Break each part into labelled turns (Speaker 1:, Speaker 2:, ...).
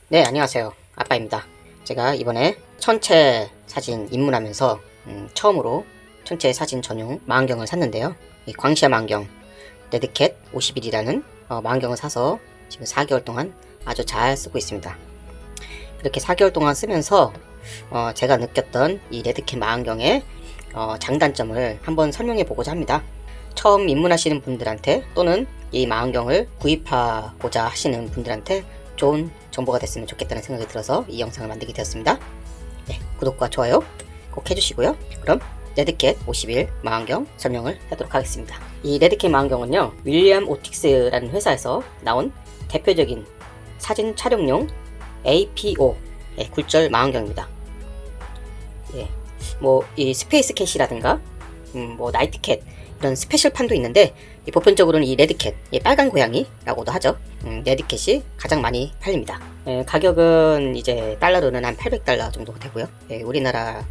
Speaker 1: 네, 안녕하세요. 아빠입니다. 제가 이번에 천체 사진 입문하면서 처음으로 천체 사진 전용 망원경을 샀는데요. 이 광시아 망원경 레드캣 51이라는 망원경을 사서 지금 4개월 동안 아주 잘 쓰고 있습니다. 이렇게 4개월 동안 쓰면서 제가 느꼈던 이 레드캣 망원경의 장단점을 한번 설명해 보고자 합니다. 처음 입문하시는 분들한테 또는 이 망원경을 구입하고자 하시는 분들한테 좋은 정보가 됐으면 좋겠다는 생각이 들어서 이 영상을 만들게 되었습니다. 네, 구독과 좋아요 꼭 해주시고요. 그럼 레드캣 51 망원경 설명을 하도록 하겠습니다. 이 레드캣 망원경은요, 윌리엄 오틱스라는 회사에서 나온 대표적인 사진 촬영용 APO 굴절 망원경입니다. 예, 이 스페이스 캣이라든가 나이트캣 이런 스페셜판도 있는데, 보편적으로는 이 레드캣, 빨간 고양이라고도 하죠. 레드캣이 가장 많이 팔립니다. 가격은 이제 달러로는 한 800달러 정도 되고요. 우리나라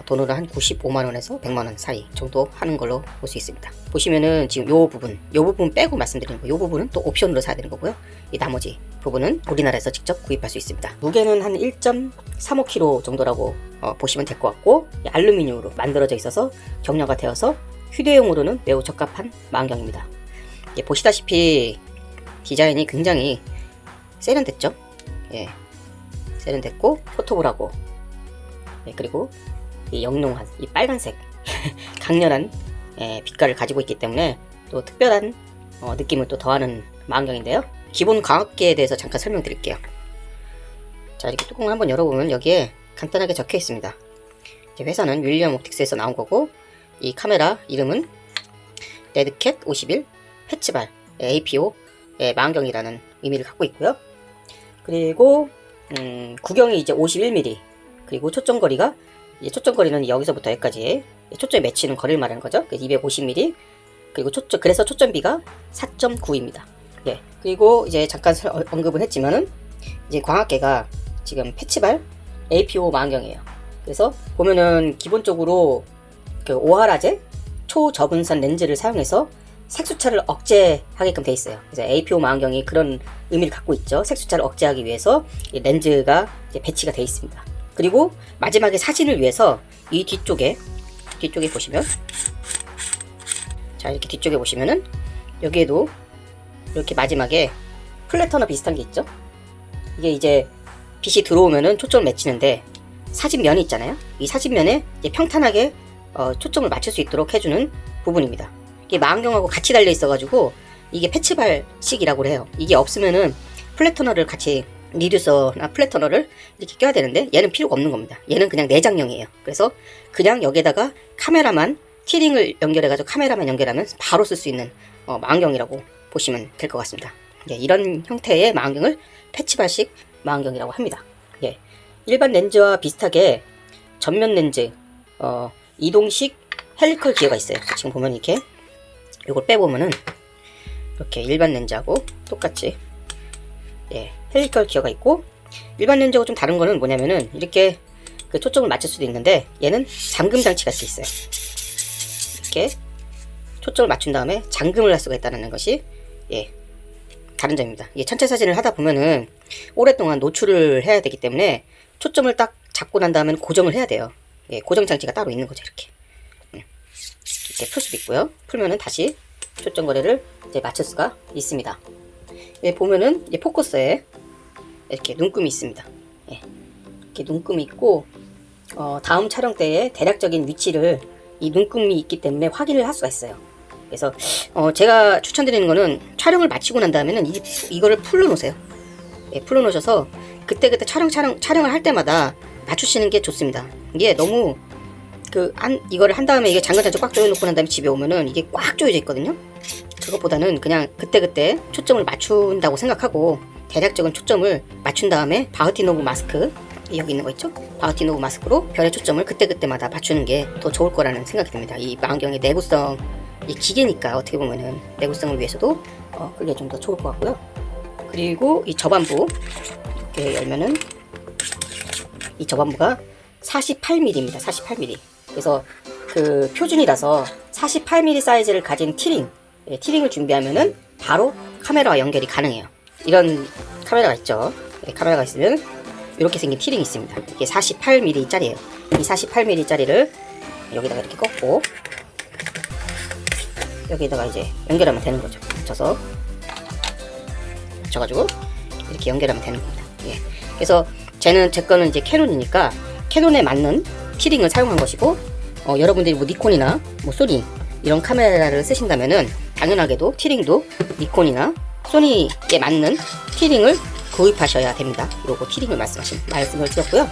Speaker 1: 돈으로 한 95만원에서 100만원 사이 정도 하는 걸로 볼 수 있습니다. 보시면은 지금 요 부분 빼고 말씀드리는 거, 요 부분은 또 옵션으로 사야 되는 거고요. 이 나머지 부분은 우리나라에서 직접 구입할 수 있습니다. 무게는 한 1.35kg 정도라고 보시면 될 것 같고, 알루미늄으로 만들어져 있어서 경량화 되어서 휴대용으로는 매우 적합한 망원경입니다. 보시다시피 디자인이 굉장히 세련됐죠. 세련됐고 포토블하고, 그리고 이 영롱한 이 빨간색 강렬한 빛깔을 가지고 있기 때문에 또 특별한 느낌을 또 더하는 망원경인데요. 기본 광학계에 대해서 잠깐 설명드릴게요. 자, 이렇게 뚜껑을 한번 열어보면 여기에 간단하게 적혀 있습니다. 회사는 윌리엄 옵틱스에서 나온 거고, 이 카메라 이름은 레드캣 51 패치발 APO 망원경이라는 의미를 갖고 있고요. 그리고 구경이 이제 51mm, 그리고 초점거리가 초점거리는 여기서부터 여기까지 초점에 맺히는 거리를 말하는 거죠. 250mm, 그리고 그래서 초점비가 4.9입니다. 그리고 이제 잠깐 언급을 했지만은 이제 광학계가 지금 패치발 APO 망원경이에요. 그래서 보면은 기본적으로 그 오하라제 초저분산 렌즈를 사용해서 색수차를 억제하게끔 돼 있어요. 그래서 APO 망원경이 그런 의미를 갖고 있죠. 색수차를 억제하기 위해서 이 렌즈가 이제 배치가 돼 있습니다. 그리고 마지막에 사진을 위해서 이 뒤쪽에 보시면, 자, 이렇게 뒤쪽에 보시면은 여기에도 이렇게 마지막에 플래터너 비슷한 게 있죠. 이게 이제 빛이 들어오면은 초점을 맺히는데, 사진면이 있잖아요. 이 사진면에 이제 평탄하게 초점을 맞출 수 있도록 해주는 부분입니다. 이게 망원경하고 같이 달려 있어가지고 이게 패치발식이라고 해요. 이게 없으면은 플래터너를 같이, 리듀서나 플래터너를 이렇게 껴야 되는데 얘는 필요가 없는 겁니다. 얘는 그냥 내장형이에요. 그래서 그냥 여기에다가 카메라만, 티링을 연결해가지고 카메라만 연결하면 바로 쓸 수 있는 망원경이라고 보시면 될 것 같습니다. 이런 형태의 망원경을 패치발식 망원경이라고 합니다. 일반 렌즈와 비슷하게 전면 렌즈, 이동식 헬리컬 기어가 있어요. 지금 보면 이렇게 이걸 빼보면은 이렇게 일반 렌즈하고 똑같이 헬리컬 기어가 있고, 일반 렌즈하고 좀 다른 거는 뭐냐면은 이렇게 그 초점을 맞출 수도 있는데, 얘는 잠금 장치 같이 있어요. 이렇게 초점을 맞춘 다음에 잠금을 할 수가 있다는 것이 다른 점입니다. 천체 사진을 하다 보면은 오랫동안 노출을 해야 되기 때문에 초점을 딱 잡고 난 다음에는 고정을 해야 돼요. 고정 장치가 따로 있는 거죠. 이렇게 풀 수도 있고요. 풀면은 다시 초점 거리를 이제 맞출 수가 있습니다. 보면은 포커스에 이렇게 눈금이 있습니다. 이렇게 눈금이 있고, 다음 촬영 때에 대략적인 위치를 이 눈금이 있기 때문에 확인을 할 수가 있어요. 그래서 제가 추천드리는 거는 촬영을 마치고 난 다음에는 이거를 풀러 놓으세요. 풀러 놓으셔서 그때그때 촬영을 할 때마다 맞추시는 게 좋습니다. 이게 너무 이거를 한 다음에 이게 장갑장치 꽉 조여놓고 난 다음에 집에 오면은 이게 꽉 조여져 있거든요. 그것보다는 그냥 그때그때 초점을 맞춘다고 생각하고, 대략적인 초점을 맞춘 다음에 바흐티노브 마스크, 여기 있는 거 있죠? 바흐티노브 마스크로 별의 초점을 그때그때마다 맞추는 게 더 좋을 거라는 생각이 듭니다. 이 망원경의 내구성, 이 기계니까 어떻게 보면은 내구성을 위해서도 그게 좀 더 좋을 것 같고요. 그리고 이 저반부 이렇게 열면은 이 저반부가 48mm입니다. 48mm. 그래서 그 표준이라서 48mm 사이즈를 가진 티링을 준비하면은 바로 카메라와 연결이 가능해요. 이런 카메라가 있죠. 카메라가 있으면 이렇게 생긴 티링이 있습니다. 이게 48mm 짜리예요. 이 48mm 짜리를 여기다가 이렇게 꺾고 여기다가 이제 연결하면 되는 거죠. 붙여가지고 이렇게 연결하면 되는 겁니다. 예. 그래서 제 거는 이제 캐논이니까 캐논에 맞는 티링을 사용한 것이고, 여러분들이 뭐 니콘이나 뭐 소니 이런 카메라를 쓰신다면은 당연하게도 티링도 니콘이나 소니에 맞는 티링을 구입하셔야 됩니다. 요거 티링을 말씀을 드렸고요.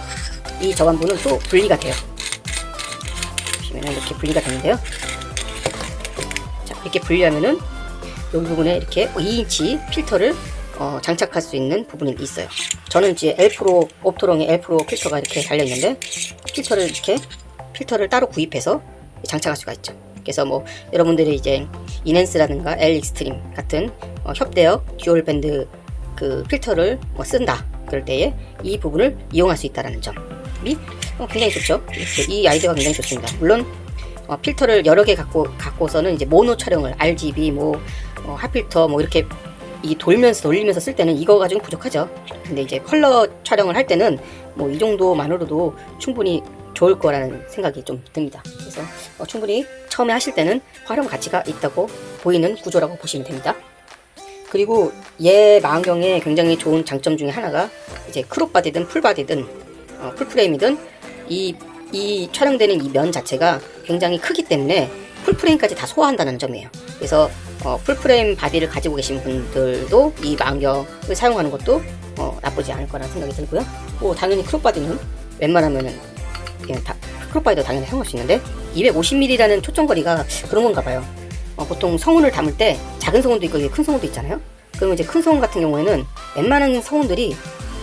Speaker 1: 이 저반부는 또 분리가 돼요. 보시면은 이렇게 분리가 되는데요. 자, 이렇게 분리하면은 여기 부분에 이렇게 2인치 필터를 장착할 수 있는 부분이 있어요. 저는 이제 엘프로 옵토롱의 엘프로 필터가 이렇게 달려 있는데 필터를 따로 구입해서 장착할 수가 있죠. 그래서 뭐 여러분들이 이제 이넨스라든가 엘 익스트림 같은 협대역 듀얼 밴드 그 필터를 쓴다 그럴 때에 이 부분을 이용할 수 있다라는 점이 굉장히 좋죠. 이 아이디어가 굉장히 좋습니다. 물론 필터를 여러 개 갖고서는 이제 모노 촬영을 RGB 핫필터 이렇게 돌리면서 쓸 때는 이거 가지고 부족하죠. 근데 이제 컬러 촬영을 할 때는 이 정도만으로도 충분히 좋을 거라는 생각이 좀 듭니다. 그래서 충분히 처음에 하실 때는 활용 가치가 있다고 보이는 구조라고 보시면 됩니다. 그리고 얘 망원경의 굉장히 좋은 장점 중에 하나가 이제 크롭 바디든 풀 바디든 풀프레임이든 이 촬영되는 이 면 자체가 굉장히 크기 때문에 풀프레임까지 다 소화한다는 점이에요. 그래서 풀프레임 바디를 가지고 계신 분들도 이 망원경을 사용하는 것도 나쁘지 않을 거라는 생각이 들고요. 당연히 크롭 바디는 웬만하면은 크롭 바디도 당연히 사용할 수 있는데 250mm라는 초점거리가 그런 건가 봐요. 보통 성운을 담을 때 작은 성운도 있고 큰 성운도 있잖아요. 그러면 이제 큰 성운 같은 경우에는 웬만한 성운들이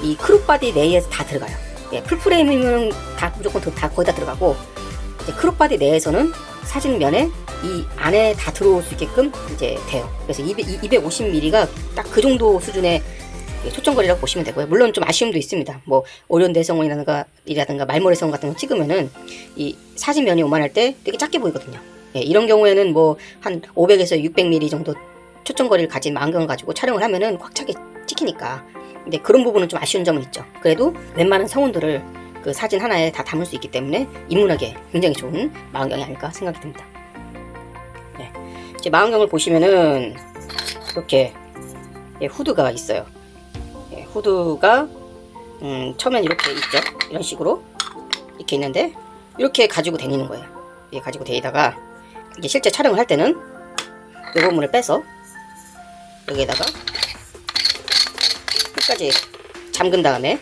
Speaker 1: 이 크롭 바디 내에서 다 들어가요. 예, 풀프레임이면 다 무조건 다 거의 다 들어가고, 이제 크롭 바디 내에서는 사진면에 이 안에 다 들어올 수 있게끔 이제 돼요. 그래서 250mm가 딱 그 정도 수준의 초점거리라고 보시면 되고요. 물론 좀 아쉬움도 있습니다. 오리온 대성원이라든가 말머리 성원 같은 거 찍으면은 이 사진면이 오만할 때 되게 작게 보이거든요. 예, 이런 경우에는 한 500에서 600mm 정도 초점거리를 가진 망원경을 가지고 촬영을 하면은 꽉 차게 찍히니까. 근데 그런 부분은 좀 아쉬운 점은 있죠. 그래도 웬만한 성운들을 그 사진 하나에 다 담을 수 있기 때문에 입문하기에 굉장히 좋은 망원경이 아닐까 생각이 듭니다. 네. 이제 망원경을 보시면은 이렇게 후드가 있어요. 후드가 처음엔 이렇게 있죠. 이런 식으로 이렇게 있는데 이렇게 가지고 다니는 거예요. 이게 가지고 다니다가 이게 실제 촬영을 할 때는 이 부분을 빼서 여기에다가 끝까지 잠근 다음에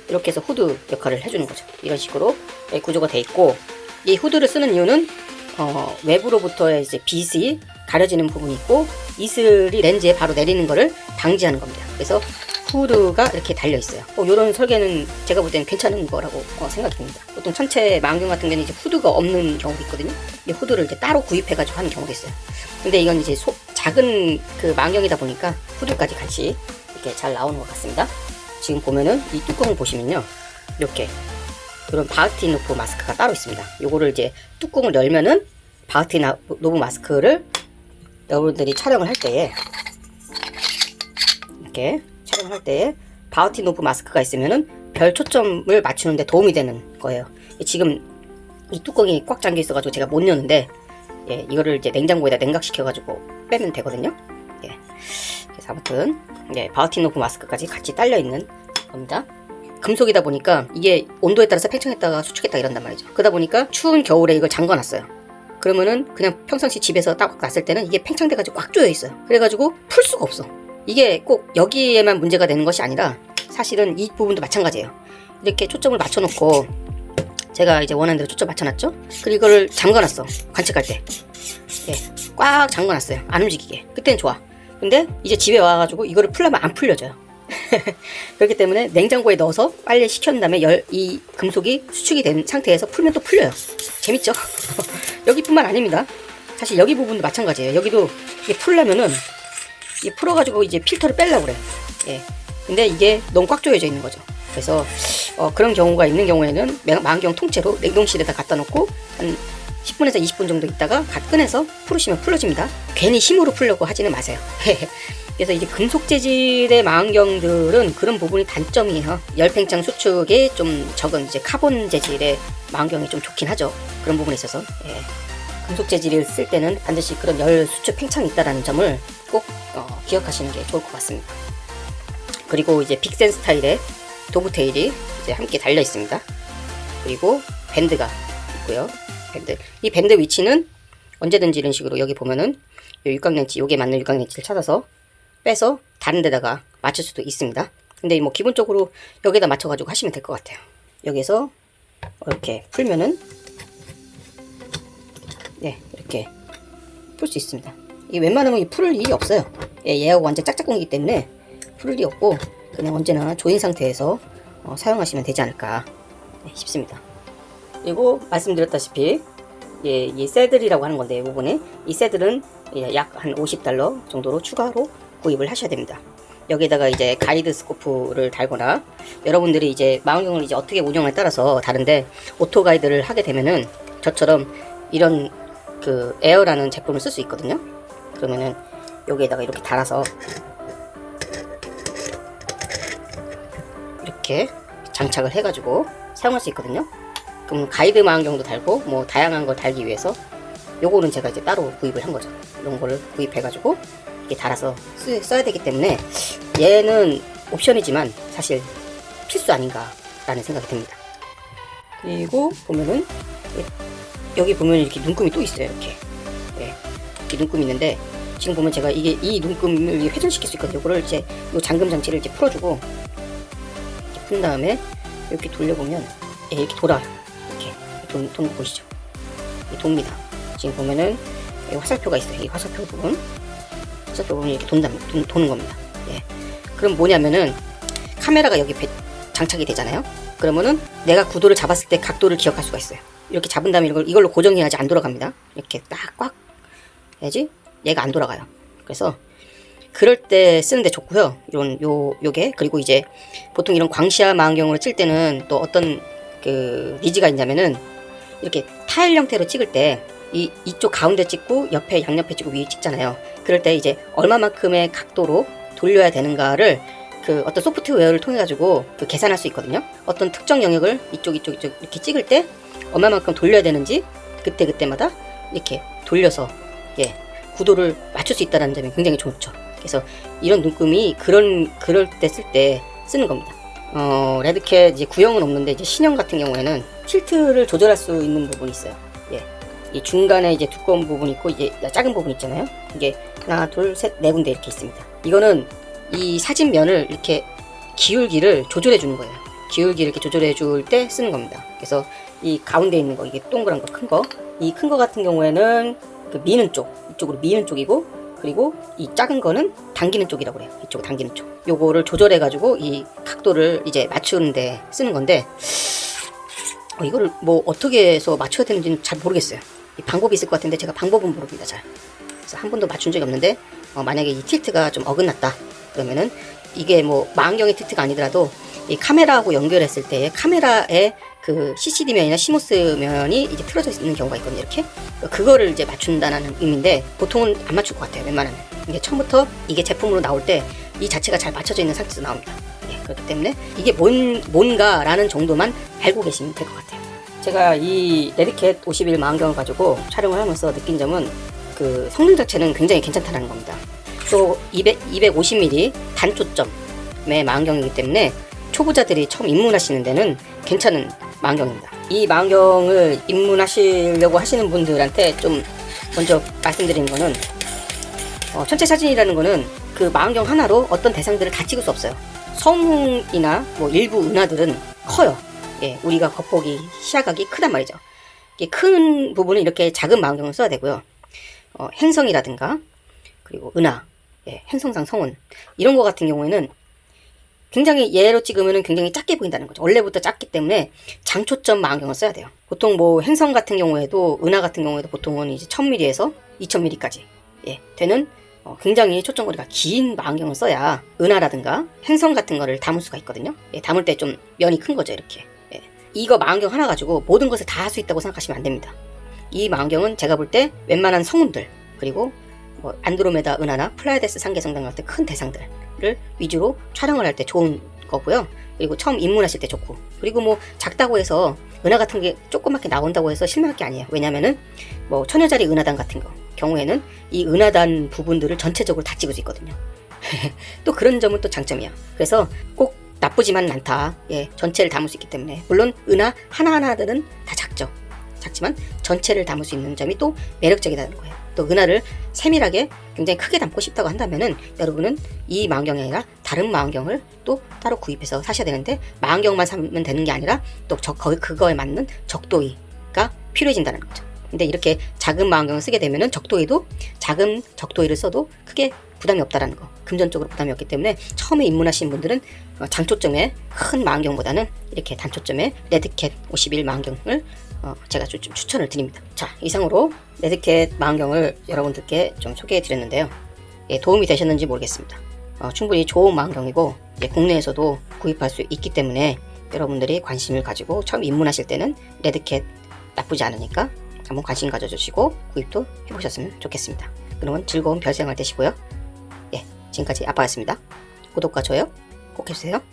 Speaker 1: 이렇게 해서 후드 역할을 해주는 거죠. 이런 식으로 구조가 돼 있고, 이 후드를 쓰는 이유는 외부로부터의 이제 빛이 가려지는 부분이 있고 이슬이 렌즈에 바로 내리는 거를 방지하는 겁니다. 그래서 후드가 이렇게 달려 있어요. 이런 설계는 제가 볼 때는 괜찮은 거라고 생각이 듭니다. 보통 전체 망원경 같은 경우는 이제 후드가 없는 경우도 있거든요. 이 후드를 이제 따로 구입해가지고 하는 경우도 있어요. 근데 이건 이제 작은 그 망원경이다 보니까 후드까지 같이 이렇게 잘 나오는 것 같습니다. 지금 보면은 이 뚜껑을 보시면요, 이렇게 이런 바흐티노프 마스크가 따로 있습니다. 요거를 이제 뚜껑을 열면은 바흐티노프 마스크를 여러분들이 촬영을 할 때에 이렇게 촬영을 할 때에 바흐티노프 마스크가 있으면은 별 초점을 맞추는데 도움이 되는 거예요. 지금 이 뚜껑이 꽉 잠겨 있어가지고 제가 못 여는데, 이거를 이제 냉장고에다 냉각시켜가지고 빼면 되거든요. 그래서 아무튼 바흐티노프 마스크까지 같이 딸려 있는 겁니다. 금속이다 보니까 이게 온도에 따라서 팽창했다가 수축했다 이런단 말이죠. 그러다 보니까 추운 겨울에 이걸 잠궈놨어요. 그러면은 그냥 평상시 집에서 딱 놨을 때는 이게 팽창돼가지고 꽉 조여 있어요. 그래가지고 풀 수가 없어. 이게 꼭 여기에만 문제가 되는 것이 아니라 사실은 이 부분도 마찬가지예요. 이렇게 초점을 맞춰놓고 제가 이제 원하는 대로 초점 맞춰놨죠. 그리고 이거를 잠궈놨어. 관측할 때 꽉 잠궈놨어요. 안 움직이게. 그때는 좋아. 근데 이제 집에 와가지고 이거를 풀려면 안 풀려져요. 그렇기 때문에 냉장고에 넣어서 빨리 식혀놓은 다음에 이 금속이 수축이 된 상태에서 풀면 또 풀려요. 재밌죠? 여기뿐만 아닙니다. 사실 여기 부분도 마찬가지예요. 여기도 이게 풀려면은 이게 풀어가지고 이제 필터를 빼려고 그래. 근데 이게 너무 꽉 조여져 있는 거죠. 그래서 그런 경우가 있는 경우에는 망원경 통째로 냉동실에다 갖다 놓고 한 10분에서 20분 정도 있다가 꺼내서 풀으시면 풀어집니다. 괜히 힘으로 풀려고 하지는 마세요. 그래서 이제 금속 재질의 망원경들은 그런 부분이 단점이에요. 열팽창 수축이 좀 적은 이제 카본 재질의 망원경이 좀 좋긴 하죠. 그런 부분에 있어서. 예. 금속 재질을 쓸 때는 반드시 그런 열 수축 팽창이 있다는 점을 꼭 기억하시는 게 좋을 것 같습니다. 그리고 이제 빅센 스타일의 도브테일이 이제 함께 달려 있습니다. 그리고 밴드가 있고요. 밴드. 이 밴드 위치는 언제든지 이런 식으로 여기 보면은 요 육각렌치, 요게 맞는 육각렌치를 찾아서 빼서 다른 데다가 맞출 수도 있습니다. 근데 뭐 기본적으로 여기다 맞춰가지고 하시면 될 것 같아요. 여기서 이렇게 풀면은 네, 이렇게 풀 수 있습니다. 이 웬만하면 풀을 일이 없어요. 예, 얘하고 완전 짝짝꿍이기 때문에 풀을 일이 없고 그냥 언제나 조인 상태에서 사용하시면 되지 않을까 싶습니다. 그리고 말씀드렸다시피 예, 이 새들이라고 하는 건데 이 부분에 이 새들은 약 한 $50 정도로 추가로 구입을 하셔야 됩니다. 여기에다가 이제 가이드 스코프를 달거나 여러분들이 이제 망원경을 이제 어떻게 운영에 따라서 다른데 오토 가이드를 하게 되면은 저처럼 이런 그 에어라는 제품을 쓸 수 있거든요. 그러면은 여기에다가 이렇게 달아서 이렇게 장착을 해가지고 사용할 수 있거든요. 그럼 가이드 망원경도 달고 뭐 다양한 걸 달기 위해서 요거는 제가 이제 따로 구입을 한 거죠. 이런 거를 구입해가지고 이렇게 달아서 써야 되기 때문에 얘는 옵션이지만 사실 필수 아닌가라는 생각이 듭니다. 그리고 보면은 여기 보면 이렇게 눈금이 또 있어요. 이렇게 네, 이렇게 눈금이 있는데 지금 보면 제가 이게 이 눈금을 회전시킬 수 있거든요. 이거를 이제 요 잠금 장치를 이제 풀어주고 이렇게 푼 다음에 이렇게 돌려보면 예, 이렇게 돌아요. 이렇게 도는 거 보이시죠? 돕니다. 지금 보면은 화살표가 있어요. 이 화살표 부분 이렇게 도는 겁니다. 예. 그럼 뭐냐면은 카메라가 여기 장착이 되잖아요. 그러면은 내가 구도를 잡았을 때 각도를 기억할 수가 있어요. 이렇게 잡은 다음에 이걸로 고정해야지 안 돌아갑니다. 이렇게 딱 꽉 해야지 얘가 안 돌아가요. 그래서 그럴 때 쓰는데 좋고요. 이런 요게 그리고 이제 보통 이런 광시야 망원경으로 찍을 때는 또 어떤 그 니즈가 있냐면은 이렇게 타일 형태로 찍을 때 이쪽 가운데 찍고 옆에 양옆에 찍고 위에 찍잖아요. 그럴 때 이제 얼마만큼의 각도로 돌려야 되는가를 그 어떤 소프트웨어를 통해 가지고 그 계산할 수 있거든요. 어떤 특정 영역을 이쪽 이렇게 찍을 때 얼마만큼 돌려야 되는지 그때마다 이렇게 돌려서 예 구도를 맞출 수 있다는 점이 굉장히 좋죠. 그래서 이런 눈금이 그럴 때 쓸 때 쓰는 겁니다. 레드캣 이제 구형은 없는데 이제 신형 같은 경우에는 틸트를 조절할 수 있는 부분이 있어요. 예. 이 중간에 이제 두꺼운 부분이 있고 이제 작은 부분 있잖아요. 이게 하나, 둘, 셋, 네 군데 이렇게 있습니다. 이거는 이 사진면을 이렇게 기울기를 조절해 주는 거예요. 기울기를 이렇게 조절해 줄 때 쓰는 겁니다. 그래서 이 가운데 있는 거, 이게 동그란 거, 큰 거, 이 큰 거 같은 경우에는 그 미는 쪽, 이쪽으로 미는 쪽이고, 그리고 이 작은 거는 당기는 쪽이라고 그래요. 이쪽으로 당기는 쪽. 요거를 조절해 가지고 이 각도를 이제 맞추는데 쓰는 건데, 이거를 뭐 어떻게 해서 맞춰야 되는지는 잘 모르겠어요. 방법이 있을 것 같은데 제가 방법은 모릅니다. 잘. 그래서 한 번도 맞춘 적이 없는데 만약에 이 틸트가 좀 어긋났다 그러면은 이게 뭐 망원경의 틸트가 아니더라도 이 카메라하고 연결했을 때 카메라의 그 CCD면이나 CMOS 면이 이제 틀어져 있는 경우가 있거든요. 이렇게 그거를 이제 맞춘다는 의미인데 보통은 안 맞출 것 같아요. 웬만하면. 이게 처음부터 이게 제품으로 나올 때 이 자체가 잘 맞춰져 있는 상태에서 나옵니다. 예, 그렇기 때문에 이게 뭔가라는 정도만 알고 계시면 될 것 같아요. 제가 이 레드캣 51 망원경을 가지고 촬영을 하면서 느낀 점은 그 성능 자체는 굉장히 괜찮다는 겁니다. 또 250mm 단초점의 망원경이기 때문에 초보자들이 처음 입문하시는 데는 괜찮은 망원경입니다. 이 망원경을 입문하시려고 하시는 분들한테 좀 먼저 말씀드리는 거는 전체 사진이라는 거는 그 망원경 하나로 어떤 대상들을 다 찍을 수 없어요. 성이나 뭐 일부 은하들은 커요. 예, 우리가 겉보기 시야각이 크단 말이죠. 이게 큰 부분은 이렇게 작은 망원경을 써야 되고요. 행성이라든가 그리고 은하, 예, 행성상 성운 이런 거 같은 경우에는 굉장히 얘로 찍으면 굉장히 작게 보인다는 거죠. 원래부터 작기 때문에 장초점 망원경을 써야 돼요. 보통 뭐 행성 같은 경우에도 은하 같은 경우에도 보통은 이제 1000mm에서 2000mm까지 예, 되는 굉장히 초점거리가 긴 망원경을 써야 은하라든가 행성 같은 거를 담을 수가 있거든요. 예, 담을 때 좀 면이 큰 거죠. 이렇게. 예. 이거 망원경 하나 가지고 모든 것을 다 할 수 있다고 생각하시면 안 됩니다. 이 망원경은 제가 볼 때 웬만한 성운들 그리고 뭐 안드로메다 은하나 플라이데스 상계성당 같은 큰 대상들을 위주로 촬영을 할 때 좋은 거고요. 그리고 처음 입문하실 때 좋고, 그리고 뭐 작다고 해서 은하 같은 게 조그맣게 나온다고 해서 실망할 게 아니에요. 왜냐면은 뭐 천여짜리 은하단 같은 경우에는 이 은하단 부분들을 전체적으로 다 찍을 수 있거든요. 또 그런 점은 또 장점이야. 그래서 꼭 나쁘지만 않다. 예, 전체를 담을 수 있기 때문에. 물론 은하 하나하나들은 다 작지만 전체를 담을 수 있는 점이 또 매력적이라는 거예요. 또 은하를 세밀하게 굉장히 크게 담고 싶다고 한다면은 여러분은 이 망원경이 아니라 다른 망원경을 또 따로 구입해서 사셔야 되는데, 망원경만 사면 되는 게 아니라 또 그거에 맞는 적도의가 필요해진다는 거죠. 근데 이렇게 작은 망원경을 쓰게 되면은 작은 적도의를 써도 크게 부담이 없다라는 거. 금전적으로 부담이 없기 때문에 처음에 입문하시는 분들은 장초점의 큰 망원경보다는 이렇게 단초점의 레드캣 51 망원경을 제가 좀 추천을 드립니다. 자, 이상으로 레드캣 망원경을 여러분들께 좀 소개해 드렸는데요. 예, 도움이 되셨는지 모르겠습니다. 충분히 좋은 망원경이고 국내에서도 구입할 수 있기 때문에 여러분들이 관심을 가지고 처음 입문하실 때는 레드캣 나쁘지 않으니까 한번 관심 가져주시고 구입도 해보셨으면 좋겠습니다. 그러면 즐거운 별생활 되시고요. 예, 지금까지 아빠였습니다. 구독과 좋아요 꼭 해주세요.